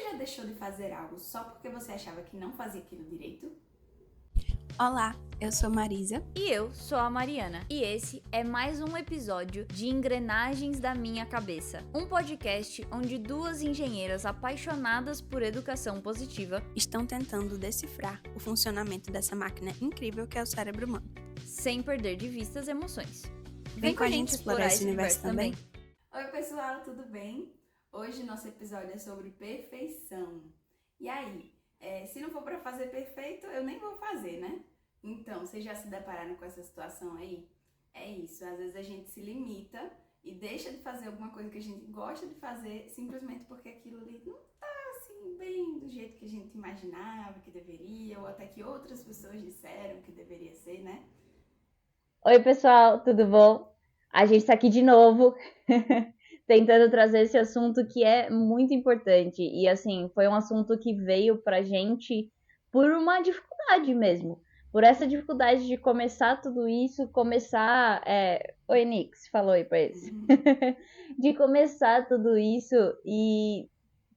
já deixou de fazer algo só porque você achava que não fazia aquilo direito? Olá, eu sou Marisa. E eu sou a Mariana. E esse é mais um episódio de Engrenagens da Minha Cabeça. Um podcast onde duas engenheiras apaixonadas por educação positiva Estão tentando decifrar o funcionamento dessa máquina incrível que é o cérebro humano. sem perder de vista as emoções. Vem com a gente explorar esse universo também. Oi pessoal, tudo bem? Hoje nosso episódio é sobre perfeição. E aí, se não for pra fazer perfeito, eu nem vou fazer, né? Então, vocês já se depararam com essa situação aí? É isso, às vezes a gente se limita e deixa de fazer alguma coisa que a gente gosta de fazer simplesmente porque aquilo ali não tá assim bem do jeito que a gente imaginava que deveria, ou até que outras pessoas disseram que deveria ser, né? Oi, pessoal, tudo bom? A gente está aqui de novo, tentando trazer esse assunto que é muito importante. E, assim, foi um assunto que veio pra gente por uma dificuldade mesmo. Por essa dificuldade de começar tudo isso, começar. Oi, Nix, falou aí pra eles. De começar tudo isso e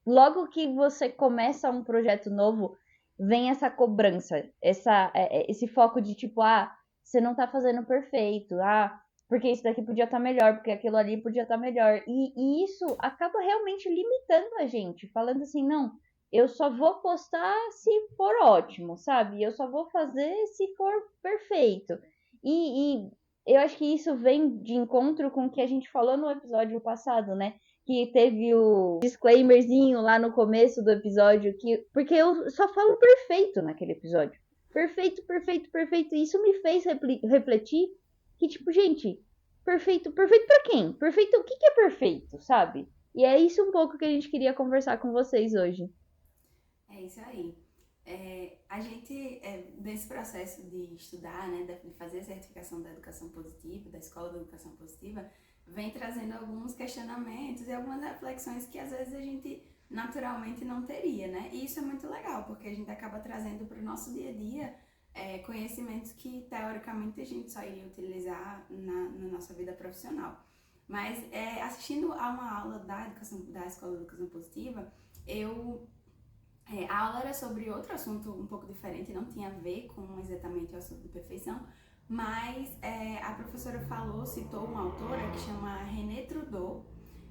logo que você começa um projeto novo, vem essa cobrança, esse foco de tipo, você não tá fazendo perfeito, porque isso daqui podia estar melhor, porque aquilo ali podia estar melhor. E isso acaba realmente limitando a gente, falando assim, não, eu só vou postar se for ótimo, sabe? Eu só vou fazer se for perfeito. E eu acho que isso vem de encontro com o que a gente falou no episódio passado, né? Que teve o disclaimerzinho lá no começo do episódio, porque eu só falo perfeito naquele episódio. Perfeito, perfeito, perfeito. E isso me fez refletir que, tipo, gente, perfeito, perfeito pra quem? Perfeito, o que é perfeito, sabe? E é isso um pouco que a gente queria conversar com vocês hoje. É isso aí. A gente, nesse processo de estudar, né, de fazer a certificação da educação positiva, da escola da educação positiva, vem trazendo alguns questionamentos e algumas reflexões que às vezes a gente naturalmente não teria, né? E isso é muito legal, porque a gente acaba trazendo para o nosso dia a dia conhecimentos que teoricamente a gente só iria utilizar na nossa vida profissional. Mas assistindo a uma aula da escola da educação positiva, a aula era sobre outro assunto um pouco diferente, não tinha a ver com exatamente o assunto de perfeição, mas a professora citou uma autora que chama René Trudeau,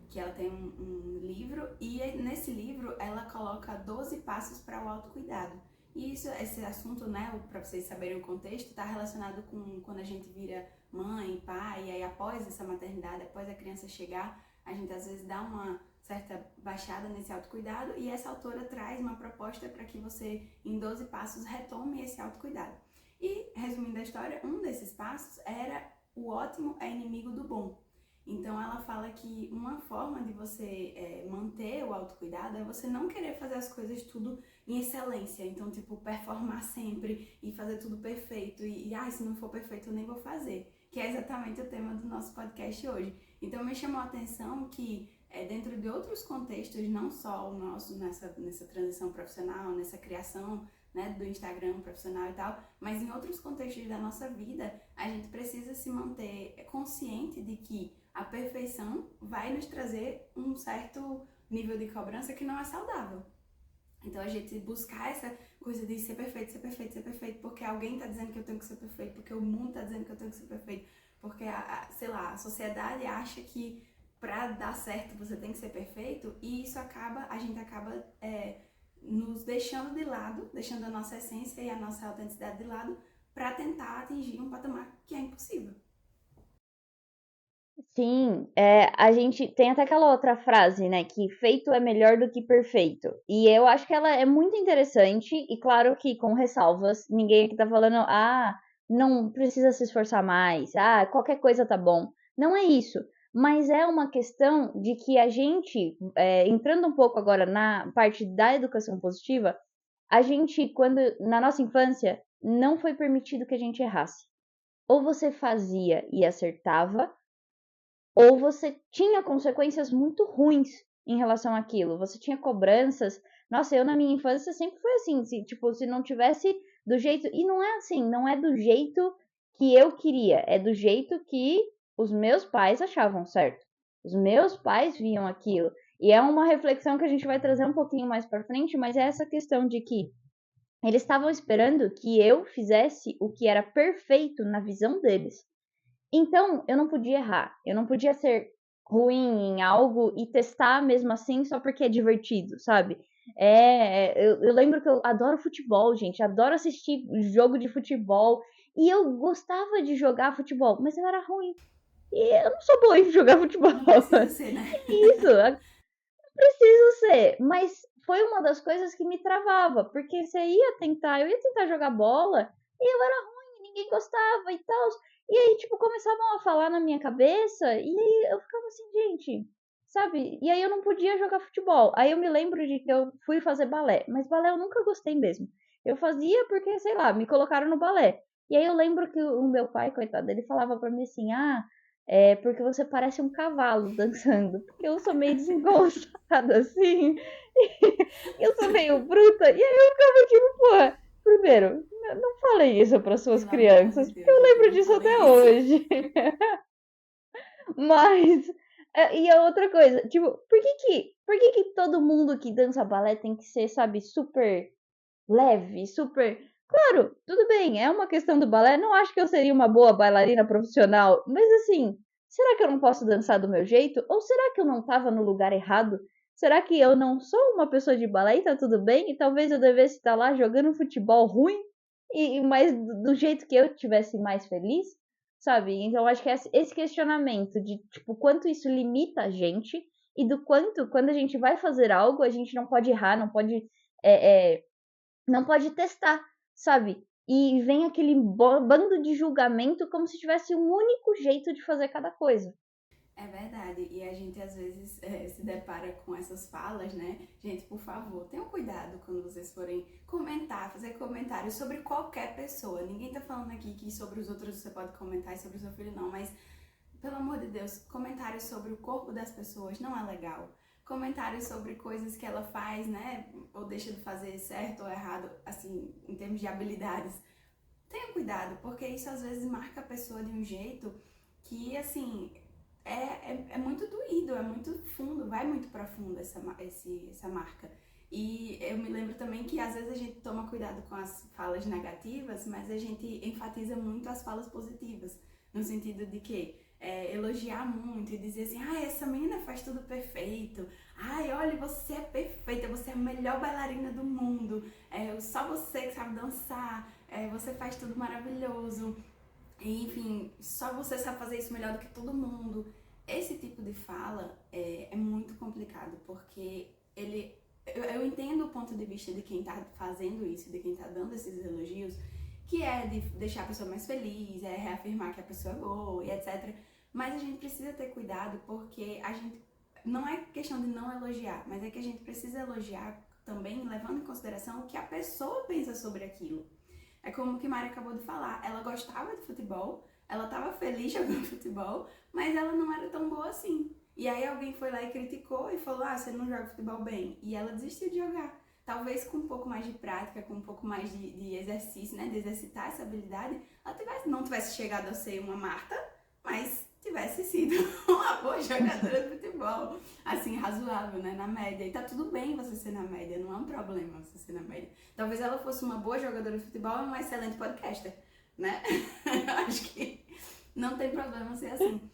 que ela tem um livro, e nesse livro ela coloca 12 passos para o autocuidado. E esse assunto, né, para vocês saberem o contexto, está relacionado com quando a gente vira mãe, pai, e aí após essa maternidade, após a criança chegar, a gente às vezes dá uma certa baixada nesse autocuidado, e essa autora traz uma proposta para que você, em 12 passos, retome esse autocuidado. E, resumindo a história, um desses passos era: o ótimo é inimigo do bom. Então ela fala que uma forma de você manter o autocuidado é você não querer fazer as coisas tudo em excelência. Então, tipo, performar sempre e fazer tudo perfeito. Se não for perfeito eu nem vou fazer. Que é exatamente o tema do nosso podcast hoje. Então me chamou a atenção que dentro de outros contextos, não só o nosso, nessa transição profissional, nessa criação, né, do Instagram profissional e tal, mas em outros contextos da nossa vida, a gente precisa se manter consciente de que a perfeição vai nos trazer um certo nível de cobrança que não é saudável. Então a gente buscar essa coisa de ser perfeito, ser perfeito, ser perfeito, porque alguém tá dizendo que eu tenho que ser perfeito, porque o mundo tá dizendo que eu tenho que ser perfeito, porque a sociedade acha que pra dar certo você tem que ser perfeito, e isso a gente acaba nos deixando de lado, deixando a nossa essência e a nossa autenticidade de lado para tentar atingir um patamar que é impossível. Sim, a gente tem até aquela outra frase, né, que feito é melhor do que perfeito. E eu acho que ela é muito interessante, e claro que com ressalvas, ninguém aqui tá falando, não precisa se esforçar mais, qualquer coisa tá bom. Não é isso, mas é uma questão de que a gente, entrando um pouco agora na parte da educação positiva, a gente, quando, na nossa infância, não foi permitido que a gente errasse. Ou você fazia e acertava, ou você tinha consequências muito ruins em relação àquilo. Você tinha cobranças. Nossa, eu na minha infância sempre foi assim, se não tivesse do jeito... E não é assim, não é do jeito que eu queria, é do jeito que os meus pais achavam certo. Os meus pais viam aquilo. E é uma reflexão que a gente vai trazer um pouquinho mais pra frente, mas é essa questão de que eles estavam esperando que eu fizesse o que era perfeito na visão deles. Então, eu não podia errar. Eu não podia ser ruim em algo e testar mesmo assim só porque é divertido, sabe? Eu lembro que eu adoro futebol, gente. Adoro assistir jogo de futebol. E eu gostava de jogar futebol, mas eu era ruim. E eu não sou boa em jogar futebol. Não precisa ser, né? Isso, preciso ser. Mas foi uma das coisas que me travava. Porque eu ia tentar jogar bola e eu era ruim, ninguém gostava e tal. E aí, tipo, começavam a falar na minha cabeça e aí eu ficava assim, gente, sabe? E aí eu não podia jogar futebol. Aí eu me lembro de que eu fui fazer balé, mas balé eu nunca gostei mesmo. Eu fazia porque, sei lá, me colocaram no balé. E aí eu lembro que o meu pai, coitado, ele falava pra mim assim, é porque você parece um cavalo dançando, porque eu sou meio desengonçada, assim, eu sou meio bruta, e aí eu ficava tipo, pô, primeiro, não falei isso para suas Pelo amor de crianças, porque Deus, eu gente, lembro não disso falei até isso. hoje. Mas, e a outra coisa, tipo, por que que todo mundo que dança balé tem que ser, sabe, super leve, super. Claro, tudo bem, é uma questão do balé. Não acho que eu seria uma boa bailarina profissional, mas assim, será que eu não posso dançar do meu jeito? Ou será que eu não estava no lugar errado? Será que eu não sou uma pessoa de balé e tá tudo bem? E talvez eu devesse estar lá jogando futebol ruim, mas do jeito que eu tivesse mais feliz, sabe? Então acho que esse questionamento de tipo quanto isso limita a gente e do quanto quando a gente vai fazer algo a gente não pode errar, é, é, não pode testar, sabe? E vem aquele bando de julgamento como se tivesse um único jeito de fazer cada coisa. É verdade, e a gente às vezes se depara com essas falas, né? Gente, por favor, tenham cuidado quando vocês forem comentar, fazer comentários sobre qualquer pessoa. Ninguém tá falando aqui que sobre os outros você pode comentar e sobre o seu filho não, mas pelo amor de Deus, comentários sobre o corpo das pessoas não é legal. Comentários sobre coisas que ela faz, né? Ou deixa de fazer certo ou errado, assim, em termos de habilidades. Tenha cuidado, porque isso às vezes marca a pessoa de um jeito que, assim, é muito doído, é muito fundo, vai muito profundo essa marca. E eu me lembro também que às vezes a gente toma cuidado com as falas negativas, mas a gente enfatiza muito as falas positivas, no sentido de que elogiar muito e dizer assim, essa menina faz tudo perfeito, olha, você é perfeita, você é a melhor bailarina do mundo, só você que sabe dançar, você faz tudo maravilhoso, enfim, só você sabe fazer isso melhor do que todo mundo. Esse tipo de fala é muito complicado, porque eu entendo o ponto de vista de quem tá fazendo isso, de quem tá dando esses elogios, que é de deixar a pessoa mais feliz, é reafirmar que a pessoa é boa e etc. Mas a gente precisa ter cuidado, porque a gente não é questão de não elogiar, mas é que a gente precisa elogiar também levando em consideração o que a pessoa pensa sobre aquilo. É como o que Mari acabou de falar, ela gostava de futebol, ela estava feliz jogando futebol, mas ela não era tão boa assim. E aí alguém foi lá e criticou e falou, você não joga futebol bem. E ela desistiu de jogar. Talvez com um pouco mais de prática, com um pouco mais de exercício, né, de exercitar essa habilidade, ela não tivesse chegado a ser uma Marta, mas tivesse sido uma boa jogadora de futebol, assim, razoável, né, na média. E tá tudo bem você ser na média, não é um problema você ser na média. Talvez ela fosse uma boa jogadora de futebol e uma excelente podcaster, né? Acho que não tem problema ser assim.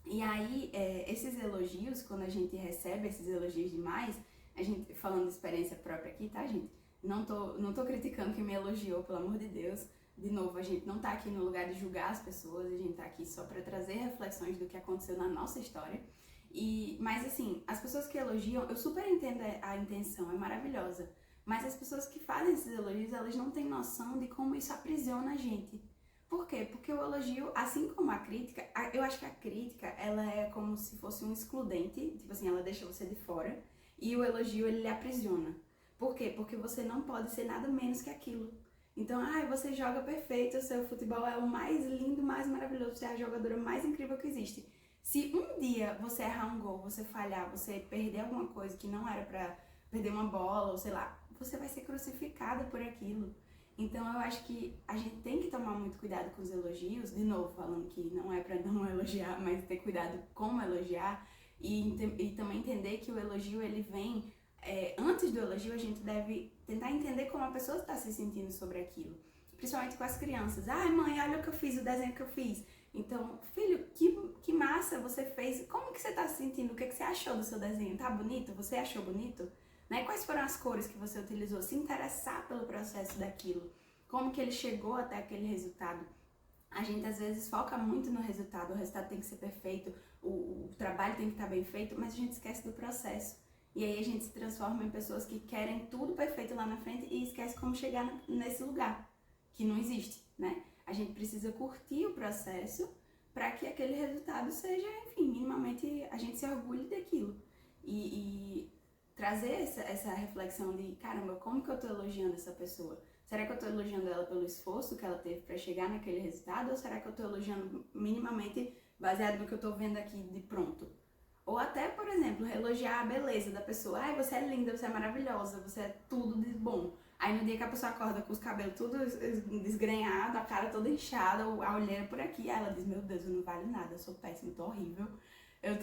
E aí, esses elogios, quando a gente recebe esses elogios demais, a gente, falando de experiência própria aqui, tá, gente? Não tô criticando quem me elogiou, pelo amor de Deus. De novo, a gente não tá aqui no lugar de julgar as pessoas, a gente tá aqui só pra trazer reflexões do que aconteceu na nossa história. Mas assim, as pessoas que elogiam, eu super entendo a intenção, é maravilhosa. Mas as pessoas que fazem esses elogios, elas não têm noção de como isso aprisiona a gente. Por quê? Porque o elogio, assim como a crítica, eu acho que a crítica, ela é como se fosse um excludente, tipo assim, ela deixa você de fora, e o elogio, ele lhe aprisiona. Por quê? Porque você não pode ser nada menos que aquilo. Então, você joga perfeito, o seu futebol é o mais lindo, mais maravilhoso, você é a jogadora mais incrível que existe. Se um dia você errar um gol, você falhar, você perder alguma coisa que não era pra perder uma bola, ou sei lá, você vai ser crucificada por aquilo. Então eu acho que a gente tem que tomar muito cuidado com os elogios, de novo falando que não é pra não elogiar, mas ter cuidado como elogiar, E também entender que o elogio, ele vem... antes do elogio, a gente deve tentar entender como a pessoa está se sentindo sobre aquilo. Principalmente com as crianças. Ai, mãe, olha o que eu fiz, o desenho que eu fiz. Então, filho, que massa você fez. Como que você está se sentindo? O que você achou do seu desenho? Tá bonito? Você achou bonito? Né? Quais foram as cores que você utilizou? Se interessar pelo processo daquilo. Como que ele chegou até aquele resultado. A gente, às vezes, foca muito no resultado. O resultado tem que ser perfeito, o trabalho tem que estar bem feito, mas a gente esquece do processo. E aí a gente se transforma em pessoas que querem tudo perfeito lá na frente e esquece como chegar nesse lugar, que não existe, né? A gente precisa curtir o processo para que aquele resultado seja, enfim, minimamente a gente se orgulhe daquilo. E trazer essa reflexão de, caramba, como que eu tô elogiando essa pessoa? Será que eu tô elogiando ela pelo esforço que ela teve para chegar naquele resultado? Ou será que eu tô elogiando minimamente baseado no que eu tô vendo aqui de pronto? Ou até, por exemplo, elogiar a beleza da pessoa. Ai, você é linda, você é maravilhosa, você é tudo de bom. Aí no dia que a pessoa acorda com os cabelos tudo desgrenhados, a cara toda inchada, a olheira por aqui, aí ela diz, meu Deus, eu não valho nada, eu sou péssima, eu tô horrível. Eu,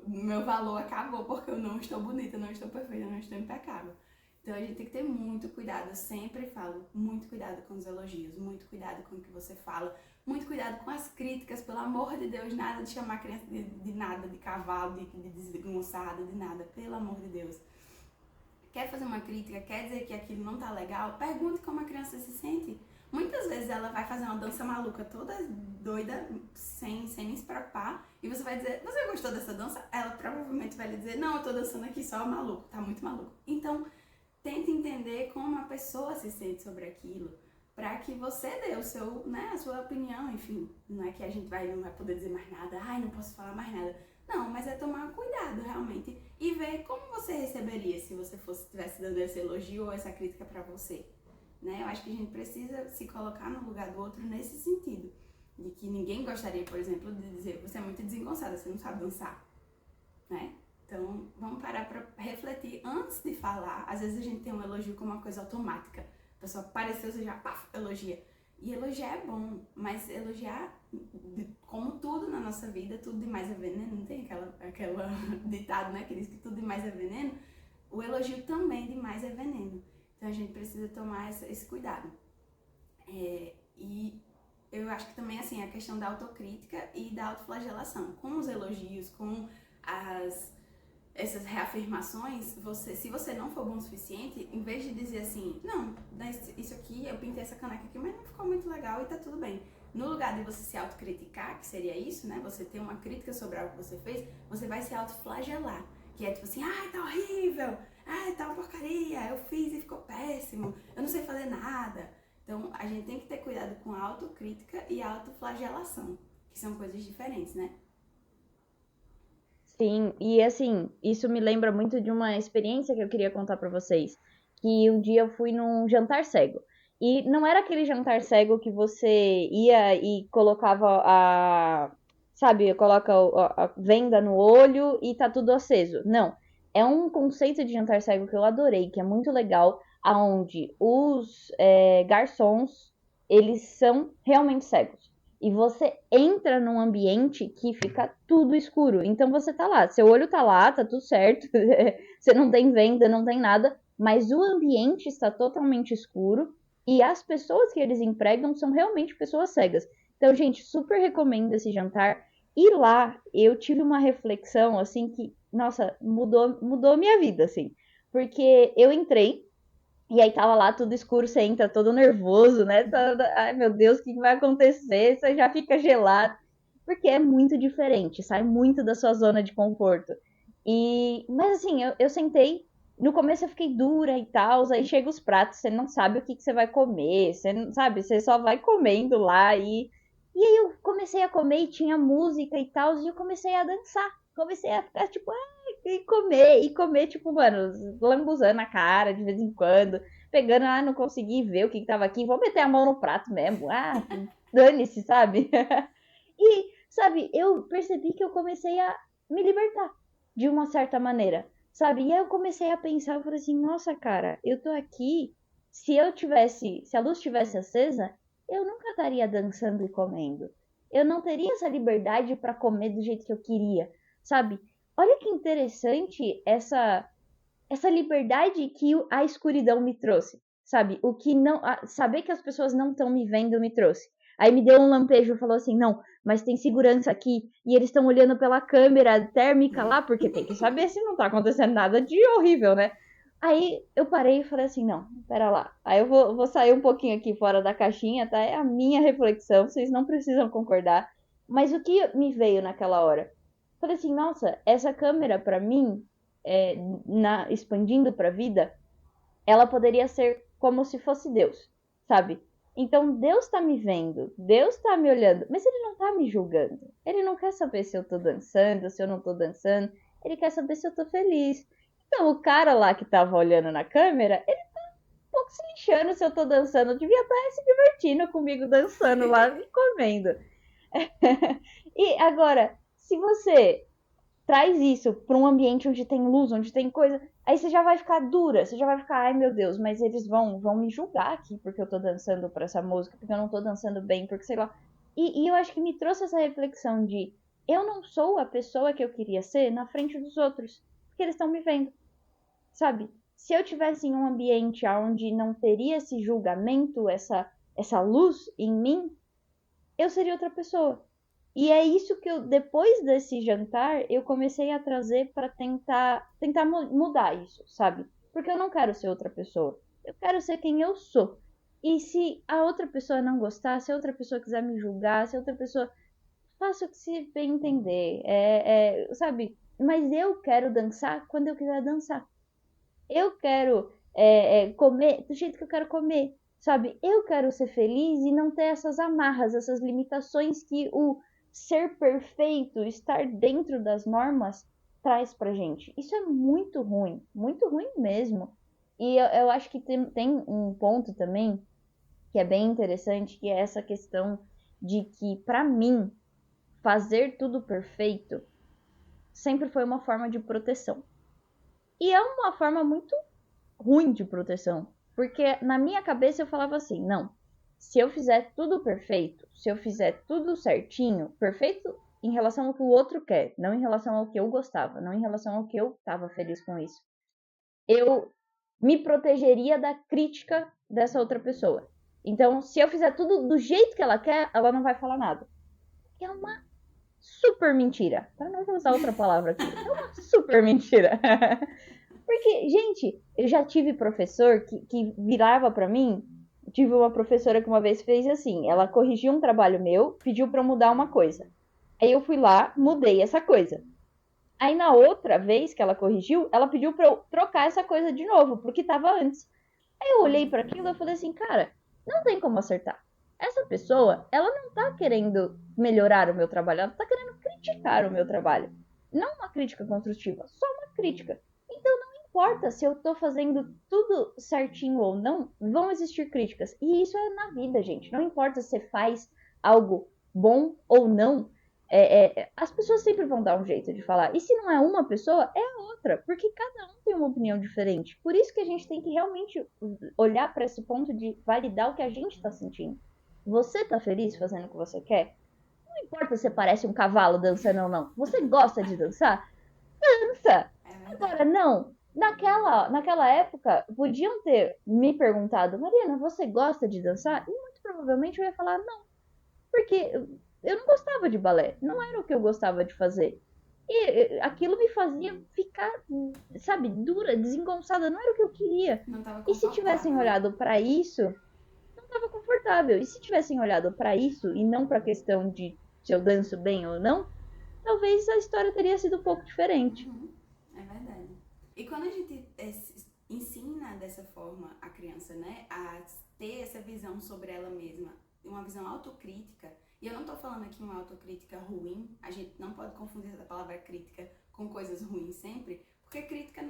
meu valor acabou porque eu não estou bonita, não estou perfeita, não estou impecável. Então a gente tem que ter muito cuidado, eu sempre falo, muito cuidado com os elogios, muito cuidado com o que você fala, muito cuidado com as críticas, pelo amor de Deus, nada de chamar a criança de nada, de cavalo, de desgonçada, de nada, pelo amor de Deus. Quer fazer uma crítica, quer dizer que aquilo não tá legal, pergunte como a criança se sente. Muitas vezes ela vai fazer uma dança maluca, toda doida, sem nem se preocupar, e você vai dizer, você gostou dessa dança? Ela provavelmente vai lhe dizer, não, eu tô dançando aqui só maluco, tá muito maluco. Então, tente entender como a pessoa se sente sobre aquilo, para que você dê o seu, né, a sua opinião, enfim. Não é que a gente não vai poder dizer mais nada, ai, não posso falar mais nada. Não, mas é tomar cuidado realmente e ver como você receberia se você estivesse dando esse elogio ou essa crítica para você. Né? Eu acho que a gente precisa se colocar no lugar do outro nesse sentido. De que ninguém gostaria, por exemplo, de dizer você é muito desengonçada, você não sabe dançar. Né? Então, vamos parar para refletir antes de falar. Às vezes a gente tem um elogio como uma coisa automática. A pessoa apareceu, você já elogia. E elogiar é bom, mas elogiar, como tudo na nossa vida, tudo demais é veneno. Não tem aquela ditado, né, que diz que tudo demais é veneno? O elogio também demais é veneno. Então a gente precisa tomar esse cuidado. E eu acho que também, assim, a questão da autocrítica e da autoflagelação. Com os elogios, com essas reafirmações, se você não for bom o suficiente, em vez de dizer assim, não, isso aqui, eu pintei essa caneca aqui, mas não ficou muito legal e tá tudo bem. No lugar de você se autocriticar, que seria isso, né, você ter uma crítica sobre algo que você fez, você vai se autoflagelar, que é tipo assim, ai, tá horrível, ai, tá uma porcaria, eu fiz e ficou péssimo, eu não sei fazer nada. Então, a gente tem que ter cuidado com a autocrítica e a autoflagelação, que são coisas diferentes, né? Sim, e assim, isso me lembra muito de uma experiência que eu queria contar pra vocês. Que um dia eu fui num jantar cego. E não era aquele jantar cego que você ia e colocava sabe, coloca a venda no olho e tá tudo aceso. Não. É um conceito de jantar cego que eu adorei, que é muito legal, aonde os garçons, eles são realmente cegos. E você entra num ambiente que fica tudo escuro. Então você tá lá, seu olho tá lá, tá tudo certo. Você não tem venda, não tem nada. Mas o ambiente está totalmente escuro. E as pessoas que eles empregam são realmente pessoas cegas. Então, gente, super recomendo esse jantar. E lá eu tive uma reflexão, assim, que, nossa, mudou minha vida, assim. Porque eu entrei. E aí tava lá tudo escuro, você entra todo nervoso, né? Ai, meu Deus, o que vai acontecer? Você já fica gelado. Porque é muito diferente, sai muito da sua zona de conforto. Mas assim, eu sentei, no começo eu fiquei dura e tal, aí chega os pratos, você não sabe o que você vai comer, você não sabe, você só vai comendo lá e aí eu comecei a comer e tinha música e tal, e eu comecei a dançar. Comecei a ficar tipo, e comer, tipo, mano, lambuzando a cara de vez em quando, pegando, não consegui ver o que tava aqui, vou meter a mão no prato mesmo, dane-se, sabe? E, sabe, eu percebi que eu comecei a me libertar de uma certa maneira, sabe? E aí eu comecei a pensar, eu falei assim, nossa, cara, eu tô aqui, se a luz tivesse acesa, eu nunca estaria dançando e comendo. Eu não teria essa liberdade para comer do jeito que eu queria, sabe? olha que interessante essa liberdade que a escuridão me trouxe, sabe? O que não, saber que as pessoas não estão me vendo me trouxe. Aí me deu um lampejo, falou assim, não, mas tem segurança aqui e eles estão olhando pela câmera térmica lá, porque tem que saber se não tá acontecendo nada de horrível, né? Aí eu parei e falei assim, não, pera lá. Aí eu vou sair um pouquinho aqui fora da caixinha, tá? É a minha reflexão, vocês não precisam concordar. Mas o que me veio naquela hora? Falei assim, nossa, essa câmera pra mim, é, expandindo pra vida, ela poderia ser como se fosse Deus, sabe? Então Deus tá me vendo, Deus tá me olhando, mas ele não tá me julgando. Ele não quer saber se eu tô dançando, se eu não tô dançando, ele quer saber se eu tô feliz. Então o cara lá que tava olhando na câmera, ele tá um pouco se lixando se eu tô dançando, eu devia estar se divertindo comigo dançando lá e comendo. E agora, se você traz isso para um ambiente onde tem luz, onde tem coisa, aí você já vai ficar dura, você já vai ficar, ai meu Deus, mas eles vão me julgar aqui porque eu tô dançando para essa música, porque eu não tô dançando bem, porque sei lá. E eu acho que me trouxe essa reflexão de eu não sou a pessoa que eu queria ser na frente dos outros, porque eles estão me vendo, sabe? Se eu tivesse em um ambiente onde não teria esse julgamento, essa luz em mim, eu seria outra pessoa. E é isso que eu, depois desse jantar, eu comecei a trazer para tentar mudar isso, sabe? Porque eu não quero ser outra pessoa. Eu quero ser quem eu sou. E se a outra pessoa não gostar, se a outra pessoa quiser me julgar, se a outra pessoa faça o que se bem entender, sabe? Mas eu quero dançar quando eu quiser dançar. Eu quero comer do jeito que eu quero comer, sabe? Eu quero ser feliz e não ter essas amarras, essas limitações que o ser perfeito, estar dentro das normas, traz pra gente. Isso é muito ruim mesmo. E eu acho que tem um ponto também que é bem interessante, que é essa questão de que, pra mim, fazer tudo perfeito sempre foi uma forma de proteção. E é uma forma muito ruim de proteção. Porque na minha cabeça eu falava assim, não, se eu fizer tudo perfeito, se eu fizer tudo certinho, perfeito em relação ao que o outro quer, não em relação ao que eu gostava, não em relação ao que eu estava feliz com isso, eu me protegeria da crítica dessa outra pessoa. Então, se eu fizer tudo do jeito que ela quer, ela não vai falar nada. É uma super mentira. Para não usar outra palavra aqui. É uma super mentira. Porque, gente, eu já tive professor que virava pra mim. Tive uma professora que uma vez fez assim: ela corrigiu um trabalho meu, pediu pra eu mudar uma coisa. Aí eu fui lá, mudei essa coisa. Aí na outra vez que ela corrigiu, ela pediu pra eu trocar essa coisa de novo, porque tava antes. Aí eu olhei para aquilo e falei assim: cara, não tem como acertar. Essa pessoa, ela não tá querendo melhorar o meu trabalho, ela tá querendo criticar o meu trabalho. Não uma crítica construtiva, só uma crítica. Então não importa se eu tô fazendo tudo certinho ou não, vão existir críticas. E isso é na vida, gente. Não importa se você faz algo bom ou não, as pessoas sempre vão dar um jeito de falar. E se não é uma pessoa, é a outra, porque cada um tem uma opinião diferente. Por isso que a gente tem que realmente olhar para esse ponto de validar o que a gente está sentindo. Você está feliz fazendo o que você quer? Não importa se parece um cavalo dançando ou não. Você gosta de dançar? Dança! Agora, não. Naquela época, podiam ter me perguntado, Mariana, você gosta de dançar? E muito provavelmente eu ia falar não. Porque eu não gostava de balé. Não era o que eu gostava de fazer. E aquilo me fazia ficar, sabe, dura, desengonçada. Não era o que eu queria. Não tava E se tivessem olhado para isso, não estava confortável. E se tivessem olhado para isso e não para a questão de se eu danço bem ou não, talvez a história teria sido um pouco diferente. É verdade. E quando a gente ensina dessa forma a criança, né, a ter essa visão sobre ela mesma, uma visão autocrítica, e eu não tô falando aqui uma autocrítica ruim, a gente não pode confundir essa palavra crítica com coisas ruins sempre, porque crítica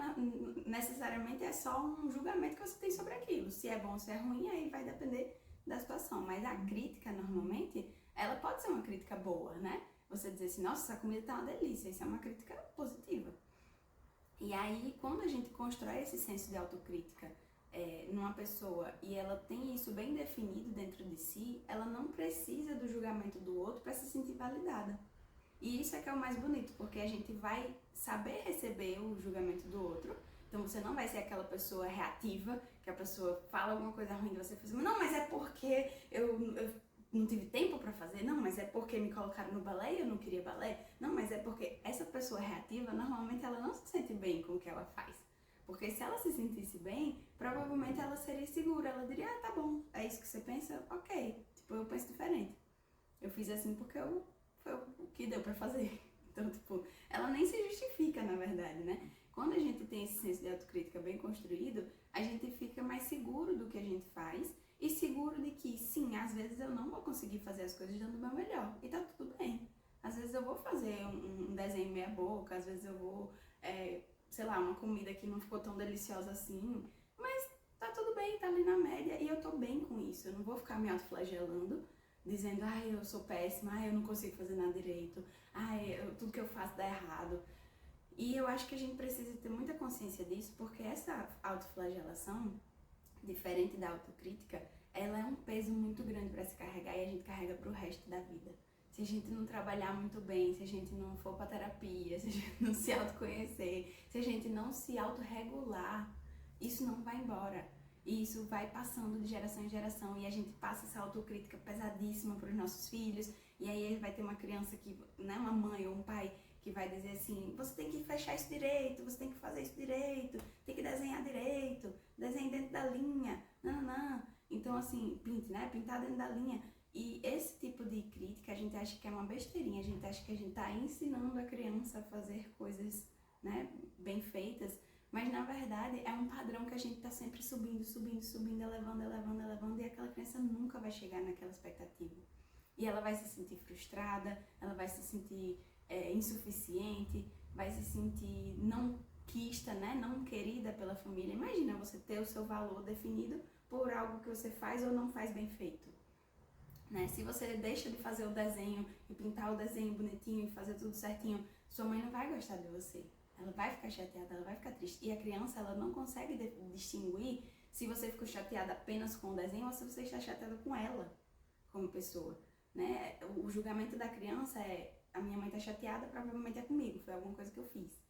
necessariamente é só um julgamento que você tem sobre aquilo. Se é bom ou se é ruim, aí vai depender da situação. Mas a crítica, normalmente, ela pode ser uma crítica boa, né? Você dizer assim, nossa, essa comida tá uma delícia, isso é uma crítica positiva. E aí, quando a gente constrói esse senso de autocrítica numa pessoa e ela tem isso bem definido dentro de si, ela não precisa do julgamento do outro para se sentir validada. E isso é que é o mais bonito, porque a gente vai saber receber o julgamento do outro. Então você não vai ser aquela pessoa reativa, que a pessoa fala alguma coisa ruim de você, e não, mas é porque eu não tive tempo pra fazer, não, mas é porque me colocaram no balé e eu não queria balé, não, mas é porque essa pessoa reativa, normalmente ela não se sente bem com o que ela faz. Porque se ela se sentisse bem, provavelmente ela seria segura, ela diria, tá bom, é isso que você pensa? Ok, tipo, eu penso diferente. Eu fiz assim porque foi o que deu pra fazer. Então, tipo, ela nem se justifica, na verdade, né? Quando a gente tem esse senso de autocrítica bem construído, a gente fica mais seguro do que a gente faz e seguro de que, sim, às vezes eu não vou conseguir fazer as coisas dando o meu melhor. E tá tudo bem. Às vezes eu vou fazer um desenho meia boca, às vezes eu vou, sei lá, uma comida que não ficou tão deliciosa assim, mas tá tudo bem, tá ali na média e eu tô bem com isso. Eu não vou ficar me autoflagelando, dizendo, ai, eu sou péssima, ai, eu não consigo fazer nada direito, ai, tudo que eu faço dá errado. E eu acho que a gente precisa ter muita consciência disso, porque essa autoflagelação, diferente da autocrítica, ela é um peso muito grande para se carregar e a gente carrega pro resto da vida. Se a gente não trabalhar muito bem, se a gente não for pra terapia, se a gente não se autoconhecer, se a gente não se autorregular, isso não vai embora. E isso vai passando de geração em geração e a gente passa essa autocrítica pesadíssima para os nossos filhos. E aí vai ter uma criança que, né, uma mãe ou um pai que vai dizer assim, você tem que fechar isso direito, você tem que fazer isso direito, tem que desenhar direito, desenhe dentro da linha, não. Então assim, pinte, né, pintar dentro da linha. E esse tipo de crítica a gente acha que é uma besteirinha, a gente acha que a gente está ensinando a criança a fazer coisas, né, bem feitas, mas na verdade é um padrão que a gente está sempre subindo, elevando, e aquela criança nunca vai chegar naquela expectativa. E ela vai se sentir frustrada, ela vai se sentir insuficiente, vai se sentir não quista, né, não querida pela família. Imagina você ter o seu valor definido por algo que você faz ou não faz bem feito. Né? Se você deixa de fazer o desenho e pintar o desenho bonitinho e fazer tudo certinho, sua mãe não vai gostar de você. Ela vai ficar chateada, ela vai ficar triste. E a criança, ela não consegue distinguir se você ficou chateada apenas com o desenho ou se você está chateada com ela, como pessoa. Né? O julgamento da criança é, a minha mãe está chateada, provavelmente é comigo, foi alguma coisa que eu fiz.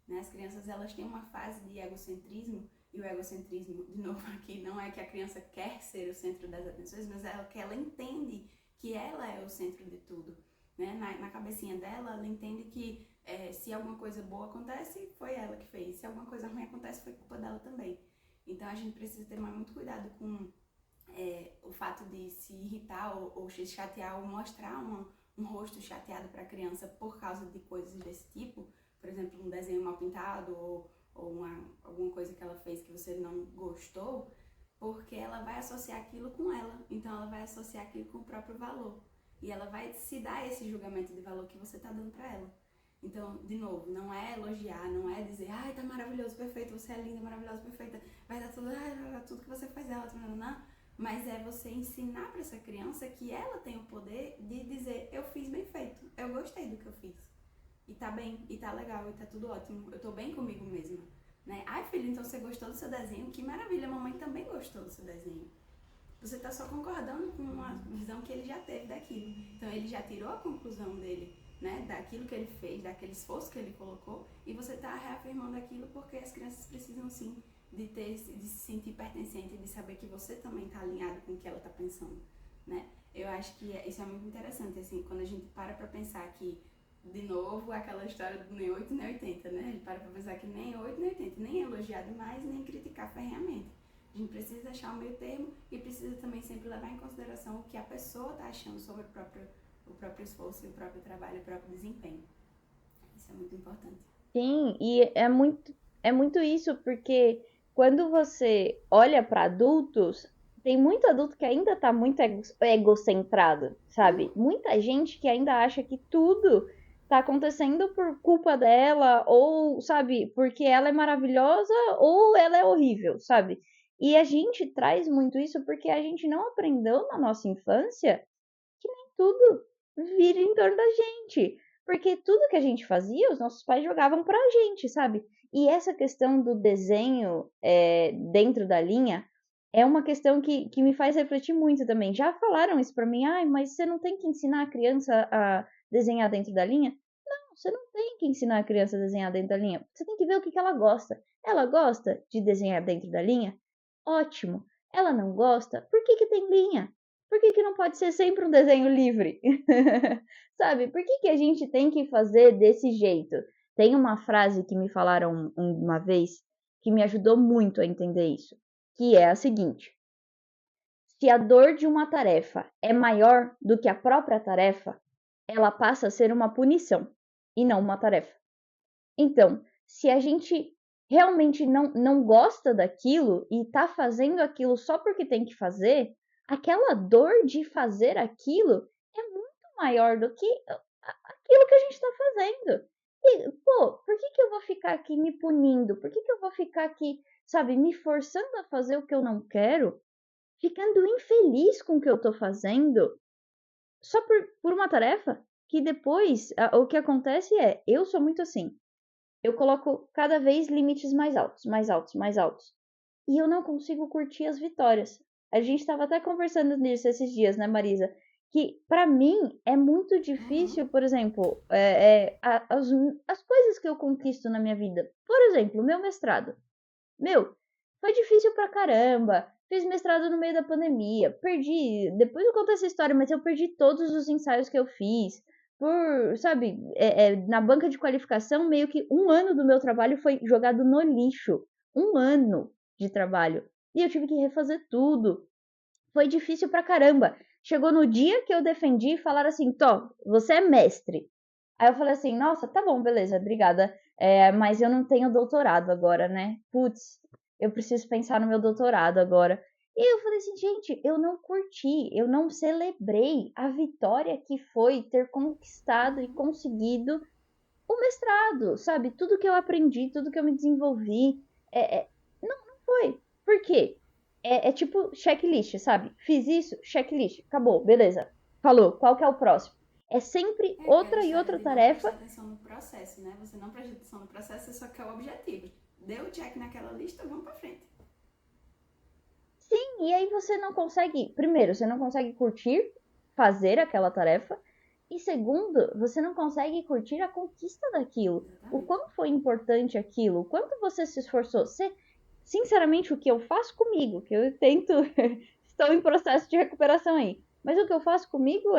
Né? As crianças, elas têm uma fase de egocentrismo, e o egocentrismo, de novo aqui, não é que a criança quer ser o centro das atenções, mas é que ela entende que ela é o centro de tudo. Né? Na cabecinha dela, ela entende que se alguma coisa boa acontece, foi ela que fez. Se alguma coisa ruim acontece, foi culpa dela também. Então a gente precisa ter muito cuidado com o fato de se irritar ou se chatear ou mostrar um rosto chateado para a criança por causa de coisas desse tipo. Por exemplo, um desenho mal pintado ou alguma coisa que ela fez que você não gostou, porque ela vai associar aquilo com ela. Então ela vai associar aquilo com o próprio valor. E ela vai se dar esse julgamento de valor que você está dando para ela. Então, de novo, não é elogiar, não é dizer, ai, tá maravilhoso, perfeito, você é linda, maravilhosa, perfeita, vai dar tudo que você faz dela, não. Mas é você ensinar para essa criança que ela tem o poder de dizer, eu fiz bem feito, eu gostei do que eu fiz. E tá bem, e tá legal, e tá tudo ótimo, eu tô bem comigo mesma. Né? Ai, filho, então você gostou do seu desenho? Que maravilha, a mamãe também gostou do seu desenho. Você tá só concordando com uma visão que ele já teve daquilo. Então ele já tirou a conclusão dele, né, daquilo que ele fez, daquele esforço que ele colocou, e você tá reafirmando aquilo porque as crianças precisam sim de se sentir pertencente, de saber que você também tá alinhado com o que ela tá pensando, né? Eu acho que isso é muito interessante, assim, quando a gente para pra pensar que, de novo, aquela história do nem 8 nem 80, né? A gente para pra pensar que nem 8 nem 80, nem elogiar demais, nem criticar ferrenhamente. A gente precisa achar o meio termo e precisa também sempre levar em consideração o que a pessoa tá achando sobre o próprio esforço, o próprio trabalho, o próprio desempenho. Isso é muito importante. Sim, e é muito isso, porque quando você olha para adultos, tem muito adulto que ainda tá muito egocentrado, sabe? Muita gente que ainda acha que tudo tá acontecendo por culpa dela, ou, sabe, porque ela é maravilhosa ou ela é horrível, sabe? E a gente traz muito isso porque a gente não aprendeu na nossa infância que nem tudo vira em torno da gente. Porque tudo que a gente fazia, os nossos pais jogavam pra gente, sabe? E essa questão do desenho dentro da linha é uma questão que me faz refletir muito também. Já falaram isso pra mim, mas você não tem que ensinar a criança a desenhar dentro da linha? você não tem que ensinar a criança a desenhar dentro da linha. Você tem que ver o que ela gosta. Ela gosta de desenhar dentro da linha? Ótimo. Ela não gosta? Por que tem linha? Por que não pode ser sempre um desenho livre? Sabe? Por que a gente tem que fazer desse jeito? Tem uma frase que me falaram uma vez que me ajudou muito a entender isso, que é a seguinte: se a dor de uma tarefa é maior do que a própria tarefa, ela passa a ser uma punição e não uma tarefa. Então, se a gente realmente não gosta daquilo e está fazendo aquilo só porque tem que fazer, aquela dor de fazer aquilo é muito maior do que aquilo que a gente está fazendo. E, por que eu vou ficar aqui me punindo? Por que eu vou ficar aqui, sabe, me forçando a fazer o que eu não quero? Ficando infeliz com o que eu tô fazendo só por uma tarefa? Que depois, o que acontece é, eu sou muito assim, eu coloco cada vez limites mais altos, mais altos, mais altos. E eu não consigo curtir as vitórias. A gente estava até conversando nisso esses dias, né, Marisa? Que pra mim é muito difícil, por exemplo, as coisas que eu conquisto na minha vida. Por exemplo, meu mestrado. Foi difícil pra caramba. Fiz mestrado no meio da pandemia. Depois eu conto essa história, mas eu perdi todos os ensaios que eu fiz. Sabe, na banca de qualificação, meio que 1 ano do meu trabalho foi jogado no lixo. 1 ano de trabalho. E eu tive que refazer tudo. Foi difícil pra caramba. Chegou no dia que eu defendi e falaram assim, você é mestre. Aí eu falei assim, nossa, tá bom, beleza, obrigada. Mas eu não tenho doutorado agora, né? Putz, eu preciso pensar no meu doutorado agora. E eu falei assim, gente, eu não curti, eu não celebrei a vitória que foi ter conquistado e conseguido o mestrado, sabe? Tudo que eu aprendi, tudo que eu me desenvolvi, não foi. Por quê? É tipo checklist, sabe? Fiz isso, checklist, acabou, beleza. Falou, qual que é o próximo? É sempre outra e outra tarefa. Não prestar atenção no processo, né? Você não presta atenção no processo, você só quer o objetivo. Deu check naquela lista, vamos pra frente. Sim, e aí você não consegue, primeiro, você não consegue curtir fazer aquela tarefa, e segundo, você não consegue curtir a conquista daquilo. Exatamente. O quanto foi importante aquilo, o quanto você se esforçou. Sinceramente, o que eu faço comigo, que eu tento, estou em processo de recuperação aí, mas o que eu faço comigo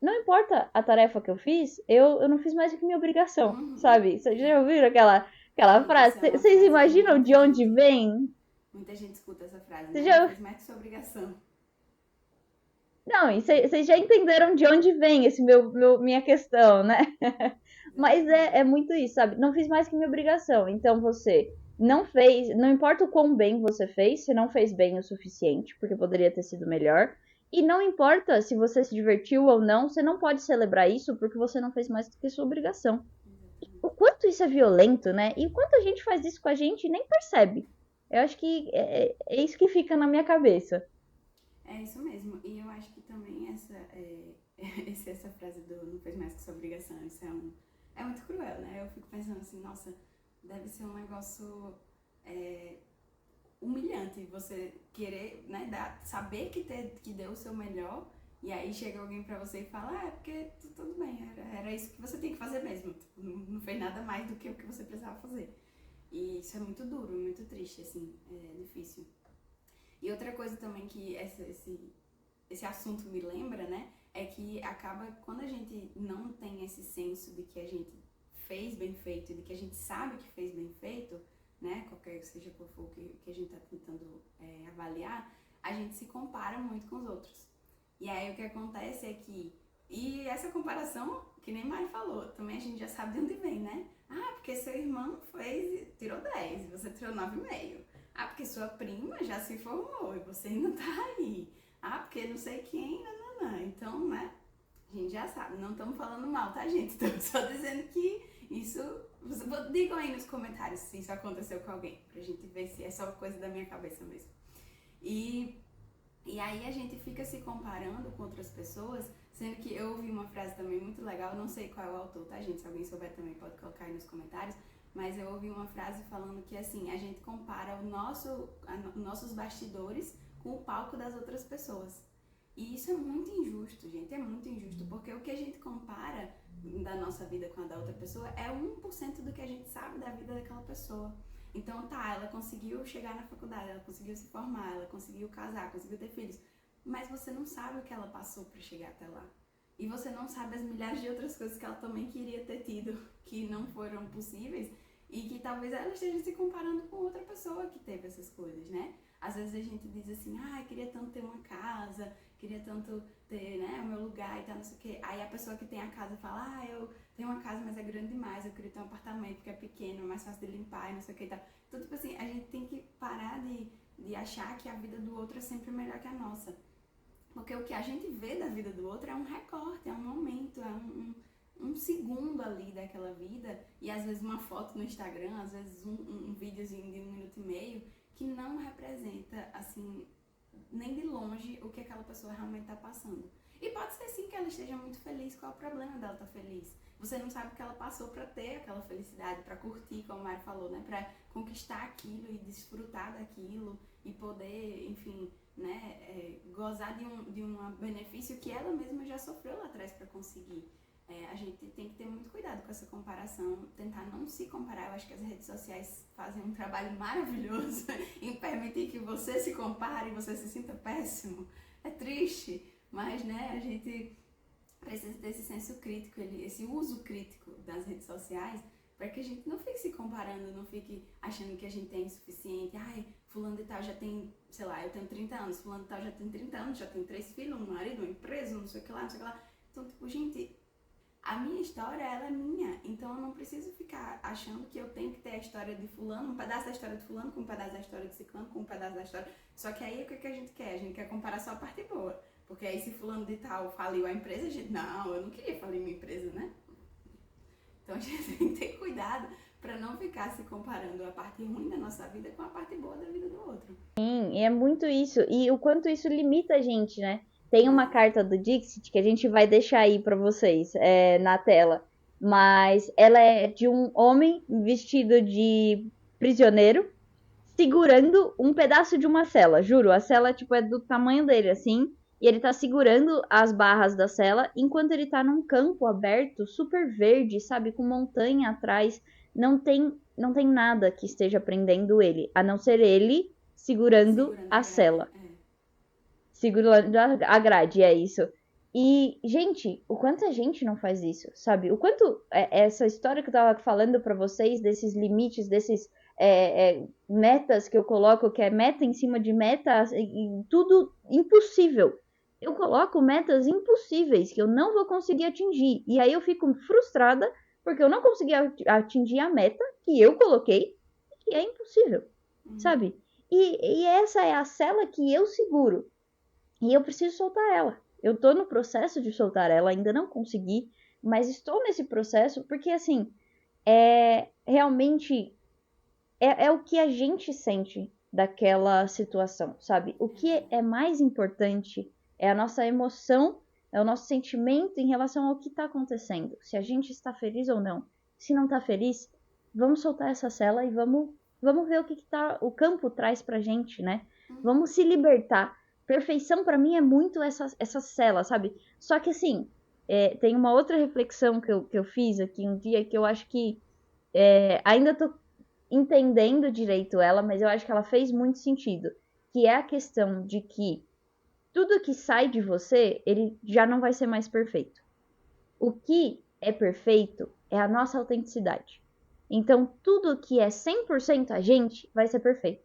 não importa a tarefa que eu fiz, eu não fiz mais do que minha obrigação, sabe? Vocês já ouviram aquela frase? Vocês imaginam de onde vem? Muita gente escuta essa frase, Você né? já... Fez mais que sua obrigação. Não, e vocês já entenderam de onde vem esse minha questão, né? Mas é muito isso, sabe? Não fiz mais que minha obrigação. Então você não fez, não importa o quão bem você fez, você não fez bem o suficiente, porque poderia ter sido melhor. E não importa se você se divertiu ou não, você não pode celebrar isso porque você não fez mais do que sua obrigação. O quanto isso é violento, né? E o quanto a gente faz isso com a gente e nem percebe. Eu acho que é isso que fica na minha cabeça. É isso mesmo. E eu acho que também essa frase do não fez mais que sua obrigação, isso é muito cruel, né? Eu fico pensando assim, nossa, deve ser um negócio humilhante você querer, né, saber que deu o seu melhor e aí chega alguém pra você e fala, é porque tudo bem, era isso que você tem que fazer mesmo, não fez nada mais do que o que você precisava fazer. E isso é muito duro, muito triste, assim, é difícil. E outra coisa também que esse assunto me lembra, né, é que acaba, quando a gente não tem esse senso de que a gente fez bem feito, de que a gente sabe que fez bem feito, né, qualquer que seja qual for que a gente está tentando avaliar, a gente se compara muito com os outros. E aí o que acontece é que, e essa comparação, que nem Mari falou, também a gente já sabe de onde vem, né? Ah, porque seu irmão tirou 10, você tirou 9,5. Ah, porque sua prima já se formou e você ainda tá aí. Ah, porque não sei quem, nananã. Então, né, a gente já sabe. Não estamos falando mal, tá, gente? Estamos só dizendo que isso... Digam aí nos comentários se isso aconteceu com alguém, pra gente ver se é só coisa da minha cabeça mesmo. E aí a gente fica se comparando com outras pessoas, sendo que eu ouvi uma frase também muito legal, não sei qual é o autor, tá, gente? Se alguém souber também pode colocar aí nos comentários, mas eu ouvi uma frase falando que, assim, a gente compara nossos bastidores com o palco das outras pessoas. E isso é muito injusto, gente, é muito injusto, porque o que a gente compara da nossa vida com a da outra pessoa é 1% do que a gente sabe da vida daquela pessoa. Então tá, ela conseguiu chegar na faculdade, ela conseguiu se formar, ela conseguiu casar, conseguiu ter filhos, mas você não sabe o que ela passou para chegar até lá. E você não sabe as milhares de outras coisas que ela também queria ter tido, que não foram possíveis, e que talvez ela esteja se comparando com outra pessoa que teve essas coisas, né? Às vezes a gente diz assim, queria tanto ter uma casa, queria tanto ter, né, o meu lugar e tal, não sei o quê. Aí a pessoa que tem a casa fala, eu tenho uma casa, mas é grande demais, eu queria ter um apartamento porque é pequeno, é mais fácil de limpar e não sei o que e tal. Então, tipo assim, a gente tem que parar de achar que a vida do outro é sempre melhor que a nossa. Porque o que a gente vê da vida do outro é um recorte, é um momento, é um segundo ali daquela vida, e às vezes uma foto no Instagram, às vezes um videozinho de 1 minuto e meio, que não representa, assim, nem de longe o que aquela pessoa realmente está passando. E pode ser sim que ela esteja muito feliz, qual é o problema dela estar feliz? Você não sabe o que ela passou para ter aquela felicidade, para curtir, como a Mari falou, né? Para conquistar aquilo e desfrutar daquilo e poder, enfim, né, gozar de um benefício que ela mesma já sofreu lá atrás para conseguir. A gente tem que ter muito cuidado com essa comparação, tentar não se comparar. Eu acho que as redes sociais fazem um trabalho maravilhoso em permitir que você se compare e você se sinta péssimo. É triste, mas, né, a gente precisa ter esse senso crítico, esse uso crítico das redes sociais, para que a gente não fique se comparando, não fique achando que a gente é insuficiente. Fulano de tal já tem, sei lá, eu tenho 30 anos, fulano de tal já tem 30 anos, já tem 3 filhos, um marido, uma empresa, não sei o que lá, não sei o que lá. Então, tipo, gente, a minha história, ela é minha, então eu não preciso ficar achando que eu tenho que ter a história de fulano, um pedaço da história de fulano, com um pedaço da história de ciclano, com um pedaço da história... Só que aí o que a gente quer? A gente quer comparar só a parte boa. Porque aí se fulano de tal faliu a empresa, a gente, não, eu não queria falir minha empresa, né? Então a gente tem que ter cuidado para não ficar se comparando a parte ruim da nossa vida com a parte boa da vida do outro. Sim, é muito isso. E o quanto isso limita a gente, né? Tem uma carta do Dixit que a gente vai deixar aí para vocês na tela. Mas ela é de um homem vestido de prisioneiro segurando um pedaço de uma cela. Juro, a cela tipo, é do tamanho dele, assim. E ele tá segurando as barras da cela enquanto ele tá num campo aberto, super verde, sabe? Com montanha atrás. Não tem nada que esteja prendendo ele, a não ser ele segurando a cela. Segurando a grade, é isso. E, gente, o quanto a gente não faz isso, sabe? O quanto essa história que eu tava falando pra vocês, desses limites, desses metas que eu coloco, que é meta em cima de meta, e tudo impossível. Eu coloco metas impossíveis que eu não vou conseguir atingir. E aí eu fico frustrada porque eu não consegui atingir a meta que eu coloquei, que é impossível, sabe? E essa é a cela que eu seguro. E eu preciso soltar ela. Eu tô no processo de soltar ela, ainda não consegui, mas estou nesse processo porque, assim, realmente é o que a gente sente daquela situação, sabe? O que é mais importante é a nossa emoção, é o nosso sentimento em relação ao que está acontecendo. Se a gente está feliz ou não. Se não está feliz, vamos soltar essa cela e vamos ver o que o campo traz pra gente, né? Vamos se libertar. Perfeição para mim é muito essa cela, sabe? Só que assim, tem uma outra reflexão que eu fiz aqui um dia que eu acho que ainda tô entendendo direito ela, mas eu acho que ela fez muito sentido, que é a questão de que tudo que sai de você, ele já não vai ser mais perfeito. O que é perfeito é a nossa autenticidade. Então, tudo que é 100% a gente vai ser perfeito.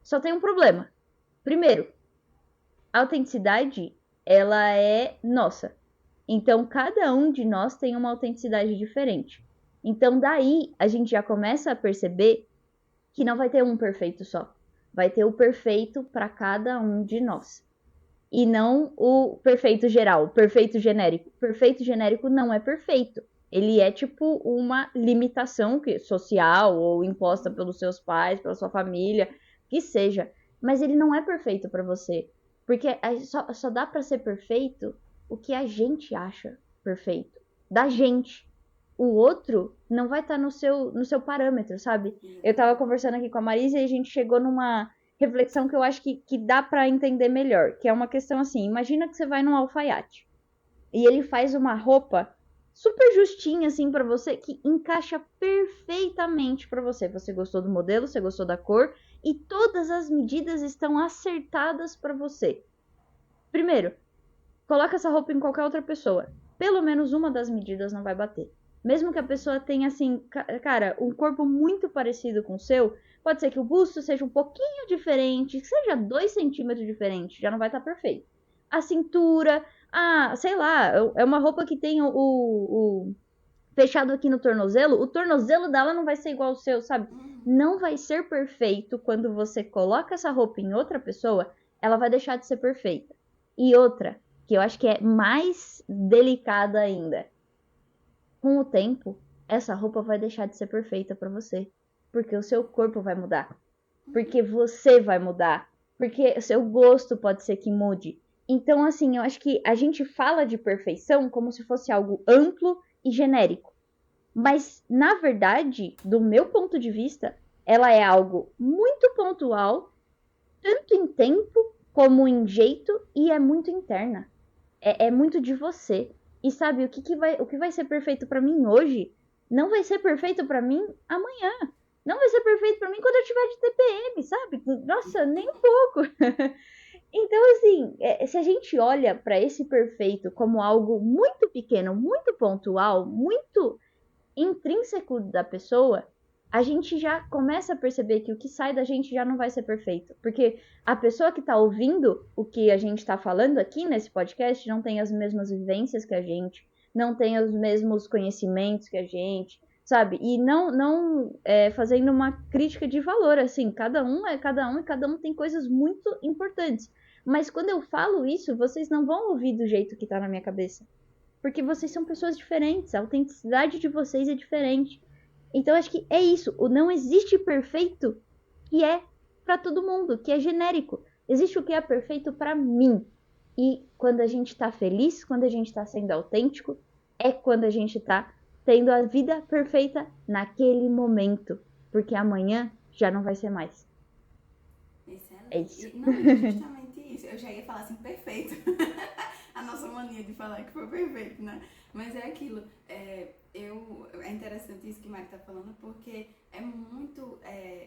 Só tem um problema. Primeiro, a autenticidade, ela é nossa. Então, cada um de nós tem uma autenticidade diferente. Então, daí, a gente já começa a perceber que não vai ter um perfeito só. Vai ter o perfeito para cada um de nós. E não o perfeito geral, o perfeito genérico. O perfeito genérico não é perfeito. Ele é tipo uma limitação social ou imposta pelos seus pais, pela sua família, que seja. Mas ele não é perfeito para você. Porque só dá para ser perfeito o que a gente acha perfeito. Da gente. O outro não vai estar no seu parâmetro, sabe? Eu tava conversando aqui com a Marisa e a gente chegou reflexão que eu acho que dá pra entender melhor, que é uma questão assim, imagina que você vai num alfaiate e ele faz uma roupa super justinha assim pra você, que encaixa perfeitamente pra você. Você gostou do modelo, você gostou da cor e todas as medidas estão acertadas pra você. Primeiro, coloca essa roupa em qualquer outra pessoa. Pelo menos uma das medidas não vai bater. Mesmo que a pessoa tenha, assim, cara, um corpo muito parecido com o seu, pode ser que o busto seja um pouquinho diferente, que seja 2 centímetros diferente, já não vai estar perfeito. A cintura, sei lá, é uma roupa que tem o fechado aqui no tornozelo, o tornozelo dela não vai ser igual ao seu, sabe? Não vai ser perfeito quando você coloca essa roupa em outra pessoa, ela vai deixar de ser perfeita. E outra, que eu acho que é mais delicada ainda. Com o tempo, essa roupa vai deixar de ser perfeita para você, porque o seu corpo vai mudar, porque você vai mudar, porque o seu gosto pode ser que mude. Então, assim, eu acho que a gente fala de perfeição como se fosse algo amplo e genérico. Mas, na verdade, do meu ponto de vista, ela é algo muito pontual, tanto em tempo como em jeito, e é muito interna. É muito de você. E sabe, o que vai ser perfeito pra mim hoje, não vai ser perfeito pra mim amanhã. Não vai ser perfeito pra mim quando eu tiver de TPM, sabe? Nossa, nem um pouco. Então, assim, se a gente olha pra esse perfeito como algo muito pequeno, muito pontual, muito intrínseco da pessoa, a gente já começa a perceber que o que sai da gente já não vai ser perfeito. Porque a pessoa que está ouvindo o que a gente está falando aqui nesse podcast não tem as mesmas vivências que a gente, não tem os mesmos conhecimentos que a gente, sabe? E não fazendo uma crítica de valor, assim, cada um é cada um e cada um tem coisas muito importantes. Mas quando eu falo isso, vocês não vão ouvir do jeito que tá na minha cabeça. Porque vocês são pessoas diferentes, a autenticidade de vocês é diferente. Então acho que é isso, o não existe perfeito que é para todo mundo, que é genérico. Existe o que é perfeito para mim. E quando a gente tá feliz, quando a gente tá sendo autêntico, é quando a gente tá tendo a vida perfeita naquele momento, porque amanhã já não vai ser mais. Excelente. É isso. Não, é justamente isso. Eu já ia falar assim, perfeito. A nossa mania de falar que foi perfeito, né? Mas é aquilo. É interessante isso que Mari tá falando, porque é muito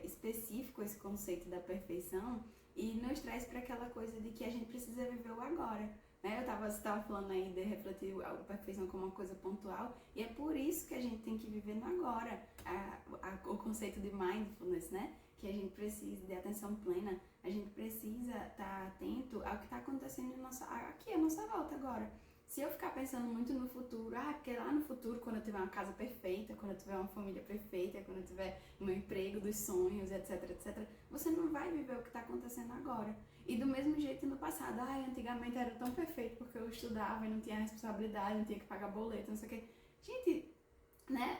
específico esse conceito da perfeição e nos traz para aquela coisa de que a gente precisa viver o agora. Né? Você estava falando aí de refletir a perfeição como uma coisa pontual, e é por isso que a gente tem que viver no agora. O conceito de mindfulness, né? Que a gente precisa de atenção plena, a gente precisa estar atento ao que está acontecendo aqui, à nossa volta agora. Se eu ficar pensando muito no futuro, porque lá no futuro, quando eu tiver uma casa perfeita, quando eu tiver uma família perfeita, quando eu tiver o meu emprego dos sonhos, etc, etc, você não vai viver o que está acontecendo agora. E do mesmo jeito no passado, antigamente era tão perfeito porque eu estudava e não tinha responsabilidade, não tinha que pagar boleto, não sei o quê. Gente, né,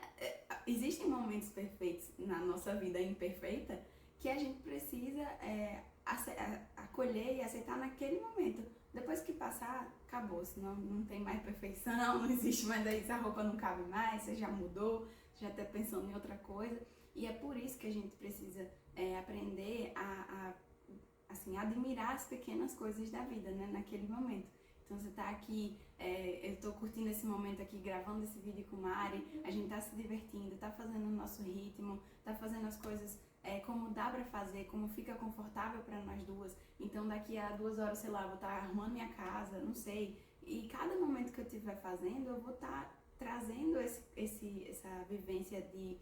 existem momentos perfeitos na nossa vida imperfeita que a gente precisa acolher e aceitar naquele momento. Depois que passar, acabou, senão não tem mais perfeição, não existe mais isso, a roupa não cabe mais, você já mudou, já está pensando em outra coisa. E é por isso que a gente precisa aprender assim, admirar as pequenas coisas da vida, né, naquele momento. Então você tá aqui, eu tô curtindo esse momento aqui, gravando esse vídeo com Mari, a gente tá se divertindo, tá fazendo o nosso ritmo, tá fazendo as coisas como dá pra fazer, como fica confortável pra nós duas. Então daqui a 2 horas, sei lá, vou estar arrumando minha casa, não sei. E cada momento que eu estiver fazendo, eu vou estar trazendo essa vivência de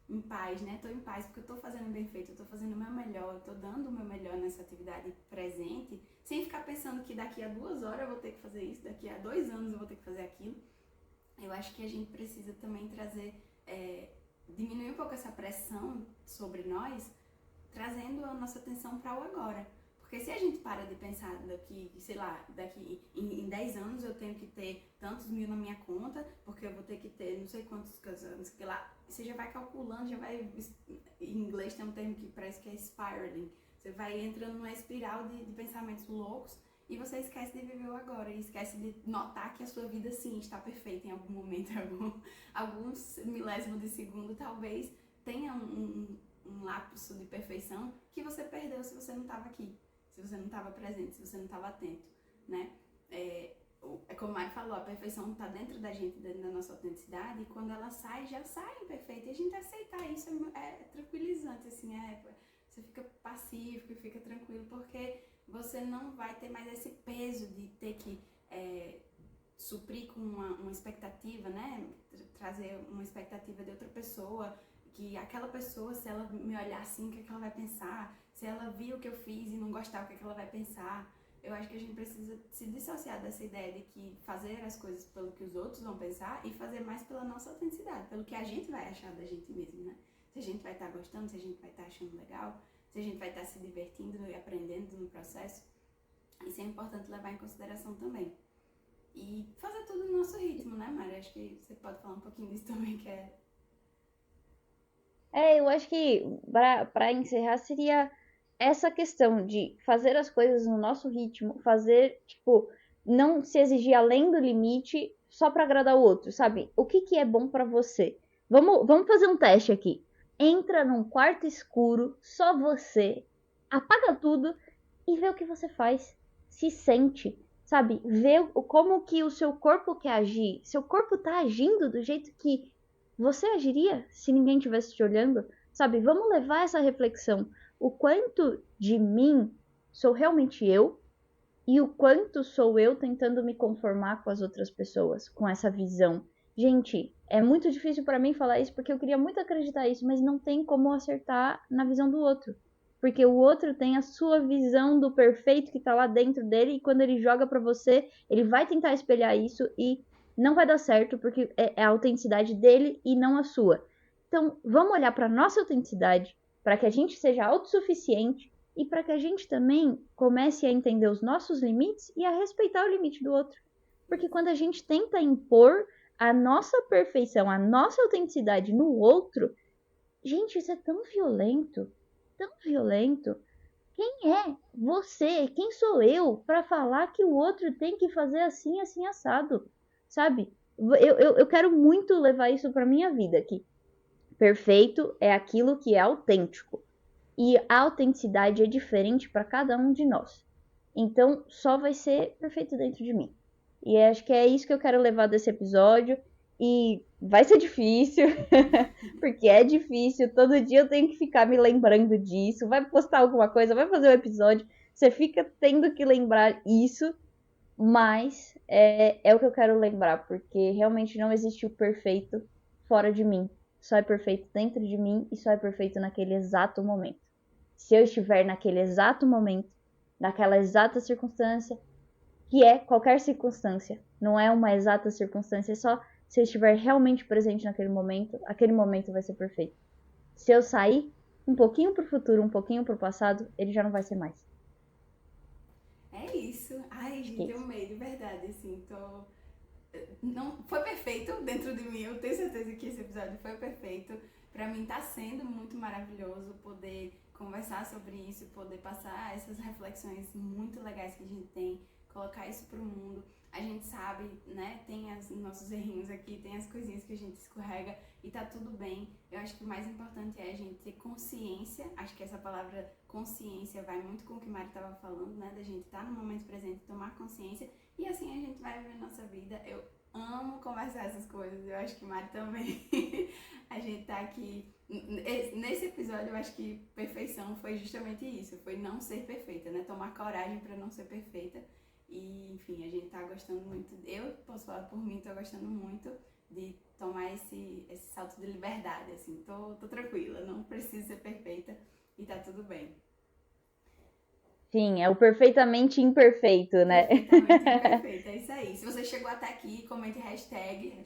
em paz, né? Tô em paz porque eu tô fazendo bem feito, eu tô fazendo o meu melhor, eu tô dando o meu melhor nessa atividade presente, sem ficar pensando que daqui a 2 horas eu vou ter que fazer isso, daqui a 2 anos eu vou ter que fazer aquilo. Eu acho que a gente precisa também trazer, diminuir um pouco essa pressão sobre nós, trazendo a nossa atenção para o agora. Porque se a gente para de pensar daqui em 10 anos eu tenho que ter tantos mil na minha conta, porque eu vou ter que ter não sei quantos anos, que lá, você já vai calculando, em inglês tem um termo que parece que é spiraling, você vai entrando numa espiral de pensamentos loucos e você esquece de viver o agora, e esquece de notar que a sua vida sim está perfeita em algum momento, alguns milésimos de segundo talvez tenha um lapso de perfeição que você perdeu se você não estava aqui, se você não estava presente, se você não estava atento, né? É como a Mari falou, a perfeição está dentro da gente, dentro da nossa autenticidade, e quando ela sai, já sai imperfeita. E a gente aceitar isso é tranquilizante, assim, você fica pacífico e fica tranquilo, porque você não vai ter mais esse peso de ter que suprir com uma expectativa, né? Trazer uma expectativa de outra pessoa, que aquela pessoa, se ela me olhar assim, o que é que ela vai pensar? Se ela viu o que eu fiz e não gostar, o que é que ela vai pensar? Eu acho que a gente precisa se dissociar dessa ideia de que fazer as coisas pelo que os outros vão pensar e fazer mais pela nossa autenticidade, pelo que a gente vai achar da gente mesmo, né? Se a gente vai estar gostando, se a gente vai estar achando legal, se a gente vai estar se divertindo e aprendendo no processo. Isso é importante levar em consideração também. E fazer tudo no nosso ritmo, né, Mari? Acho que você pode falar um pouquinho disso também, que é... Eu acho que para encerrar seria essa questão de fazer as coisas no nosso ritmo, fazer, tipo, não se exigir além do limite só para agradar o outro, sabe? O que é bom para você? Vamos fazer um teste aqui. Entra num quarto escuro, só você, apaga tudo e vê o que você faz. Se sente, sabe? Vê como que o seu corpo quer agir. Seu corpo tá agindo do jeito que você agiria se ninguém estivesse te olhando, sabe? Vamos levar essa reflexão. O quanto de mim sou realmente eu e o quanto sou eu tentando me conformar com as outras pessoas, com essa visão. Gente, é muito difícil para mim falar isso porque eu queria muito acreditar isso, mas não tem como acertar na visão do outro. Porque o outro tem a sua visão do perfeito que tá lá dentro dele e quando ele joga para você, ele vai tentar espelhar isso e não vai dar certo porque é a autenticidade dele e não a sua. Então, vamos olhar para nossa autenticidade, para que a gente seja autossuficiente e para que a gente também comece a entender os nossos limites e a respeitar o limite do outro. Porque quando a gente tenta impor a nossa perfeição, a nossa autenticidade no outro, gente, isso é tão violento, tão violento. Quem é você? Quem sou eu para falar que o outro tem que fazer assim, assim, assado? Sabe? Eu quero muito levar isso para minha vida, que perfeito é aquilo que é autêntico. E a autenticidade é diferente para cada um de nós. Então, só vai ser perfeito dentro de mim. E acho que é isso que eu quero levar desse episódio. E vai ser difícil, porque é difícil. Todo dia eu tenho que ficar me lembrando disso. Vai postar alguma coisa, vai fazer um episódio. Você fica tendo que lembrar isso. Mas é o que eu quero lembrar, porque realmente não existe o perfeito fora de mim. Só é perfeito dentro de mim e só é perfeito naquele exato momento. Se eu estiver naquele exato momento, naquela exata circunstância, que é qualquer circunstância, não é uma exata circunstância, é só se eu estiver realmente presente naquele momento, aquele momento vai ser perfeito. Se eu sair um pouquinho pro futuro, um pouquinho pro passado, ele já não vai ser mais. É isso. Ai, gente, eu amei, de verdade, assim, Não, foi perfeito dentro de mim, eu tenho certeza que esse episódio foi perfeito. Pra mim tá sendo muito maravilhoso poder conversar sobre isso, poder passar essas reflexões muito legais que a gente tem, colocar isso pro mundo. A gente sabe, né, tem os nossos errinhos aqui, tem as coisinhas que a gente escorrega e tá tudo bem. Eu acho que o mais importante é a gente ter consciência, acho que essa palavra consciência vai muito com o que Mari tava falando, né, da gente estar no momento presente, tomar consciência e assim a gente vai viver nossa vida. Eu amo conversar essas coisas, eu acho que Mari também. A gente tá aqui, nesse episódio eu acho que perfeição foi justamente isso, foi não ser perfeita, né, tomar coragem pra não ser perfeita. E, enfim, a gente tá gostando muito, eu posso falar por mim, tô gostando muito de tomar esse salto de liberdade, assim, tô tranquila, não preciso ser perfeita e tá tudo bem. Sim, é o perfeitamente imperfeito, né? Perfeitamente imperfeito, é isso aí. Se você chegou até aqui, comente hashtag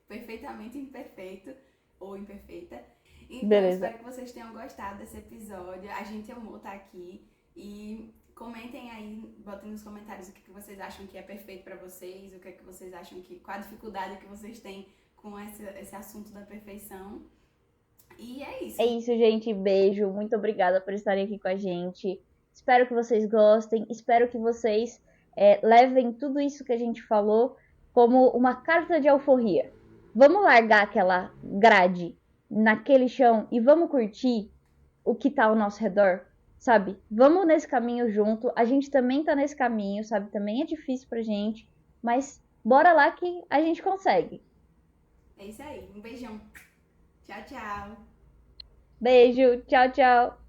perfeitamente imperfeito ou imperfeita. Então, Beleza. espero que vocês tenham gostado desse episódio. A gente amou estar aqui e comentem aí, botem nos comentários o que vocês acham que é perfeito pra vocês, o que vocês acham qual a dificuldade que vocês têm com esse assunto da perfeição. E é isso. É isso, gente. Beijo. Muito obrigada por estarem aqui com a gente. Espero que vocês gostem. Espero que vocês levem tudo isso que a gente falou como uma carta de alforria. Vamos largar aquela grade naquele chão e vamos curtir o que tá ao nosso redor, sabe? Vamos nesse caminho junto. A gente também tá nesse caminho, sabe? Também é difícil pra gente, mas bora lá que a gente consegue. É isso aí. Um beijão. Tchau, tchau. Beijo, tchau, tchau.